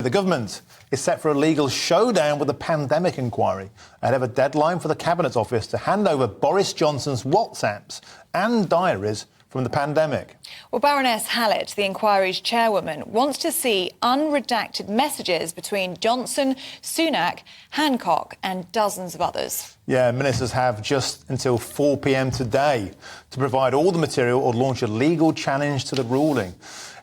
The government is set for a legal showdown with the pandemic inquiry ahead of a deadline for the Cabinet Office to hand over Boris Johnson's WhatsApps and diaries from the pandemic. Well, Baroness Hallett, the inquiry's chairwoman, wants to see unredacted messages between Johnson, Sunak, Hancock and dozens of others. Yeah, ministers have just until 4 p.m. today to provide all the material or launch a legal challenge to the ruling.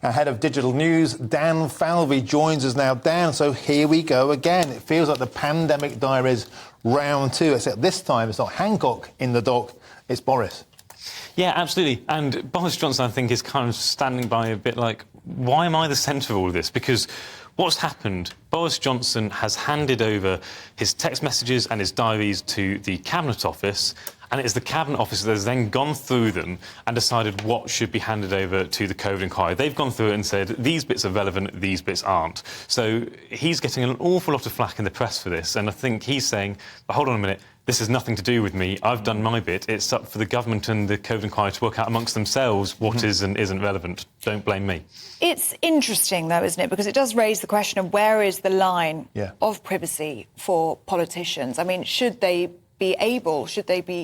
Our head of digital news, Dan Falvey, joins us now. Dan, so here we go again. It feels like the pandemic diaries round two, except this time it's not Hancock in the dock, it's Boris. Yeah, absolutely. And Boris Johnson, I think, is kind of standing by a bit like, why am I the centre of all of this? Because what's happened, Boris Johnson has handed over his text messages and his diaries to the Cabinet Office, and it is the Cabinet Office that has then gone through them and decided what should be handed over to the COVID inquiry. They've gone through it and said, these bits are relevant, these bits aren't. So he's getting an awful lot of flack in the press for this, and I think he's saying, but hold on a minute, this has nothing to do with me. I've done my bit. It's up for the government and the COVID inquiry to work out amongst themselves what is and isn't relevant. Don't blame me. It's interesting, though, isn't it? Because it does raise the question of where is the line of privacy for politicians? I mean, should they be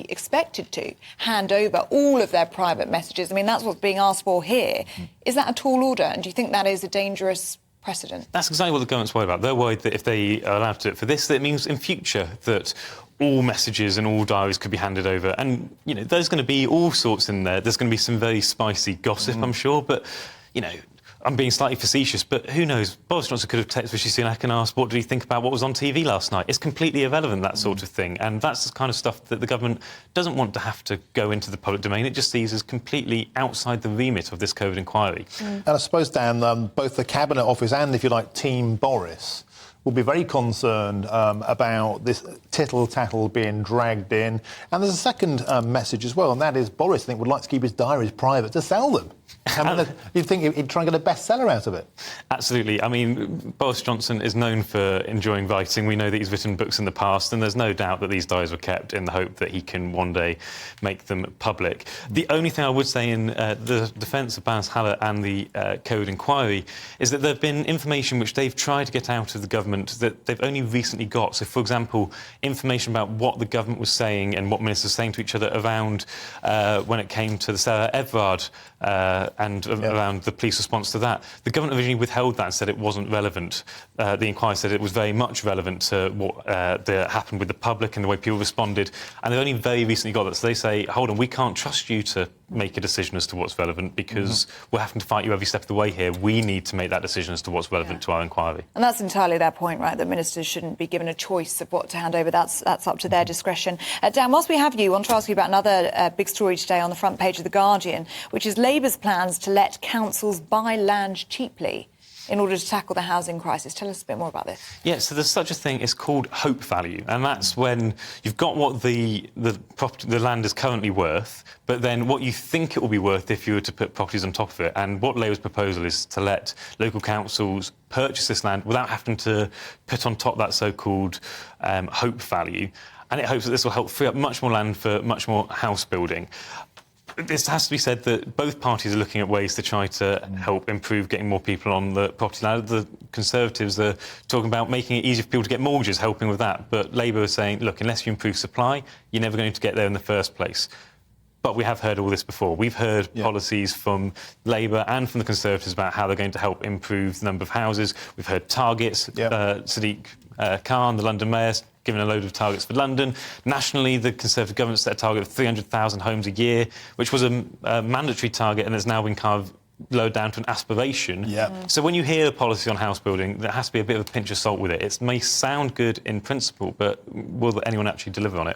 expected to hand over all of their private messages? I mean, that's what's being asked for here. Is that a tall order? And do you think that is a dangerous precedent? That's exactly what the government's worried about. They're worried that if they are allowed to do it for this, that it means in future that all messages and all diaries could be handed over. And, you know, there's going to be all sorts in there. There's going to be some very spicy gossip, I'm sure. But, you know, I'm being slightly facetious, but who knows? Boris Johnson could have texted Rishi Sunak and asked, what did he think about what was on TV last night? It's completely irrelevant, that sort of thing. And that's the kind of stuff that the government doesn't want to have to go into the public domain. It just sees as completely outside the remit of this COVID inquiry. And I suppose, Dan, both the Cabinet Office and, if you like, Team Boris will be very concerned about this tittle-tattle being dragged in. And there's a second message as well, and that is Boris, I think, would like to keep his diaries private to sell them. I mean, you'd think he'd try and get a bestseller out of it. Absolutely. I mean, Boris Johnson is known for enjoying writing. We know that he's written books in the past, and there's no doubt that these diaries were kept in the hope that he can one day make them public. The only thing I would say in the defence of Baroness Hallett and the COVID inquiry is that there have been information which they've tried to get out of the government that they've only recently got. So, for example, information about what the government was saying and what ministers were saying to each other around when it came to the Sarah Everard and around the police response to that. The government originally withheld that and said it wasn't relevant. The inquiry said it was very much relevant to what happened with the public and the way people responded. And they've only very recently got that. So they say, hold on, we can't trust you to make a decision as to what's relevant because we're having to fight you every step of the way here. We need to make that decision as to what's relevant to our inquiry. And that's entirely their point, right, that ministers shouldn't be given a choice of what to hand over. That's up to their discretion. Dan, whilst we have you, I want to ask you about another big story today on the front page of The Guardian, which is Labour's plans to let councils buy land cheaply in order to tackle the housing crisis. Tell us a bit more about this. Yeah, so there's such a thing, it's called hope value, and that's when you've got what the land is currently worth, but then what you think it will be worth if you were to put properties on top of it. And what Labour's proposal is to let local councils purchase this land without having to put on top that so-called hope value. And it hopes that this will help free up much more land for much more house building. This has to be said that both parties are looking at ways to try to help improve getting more people on the property ladder. The Conservatives are talking about making it easier for people to get mortgages, helping with that. But Labour is saying, look, unless you improve supply, you're never going to get there in the first place. But we have heard all this before. We've heard policies from Labour and from the Conservatives about how they're going to help improve the number of houses. We've heard targets. Sadiq Khan, the London Mayor, given a load of targets for London. Nationally, the Conservative government set a target of 300,000 homes a year, which was a mandatory target and has now been kind of lowered down to an aspiration. So when you hear a policy on house building, there has to be a bit of a pinch of salt with it. It may sound good in principle, but will anyone actually deliver on it?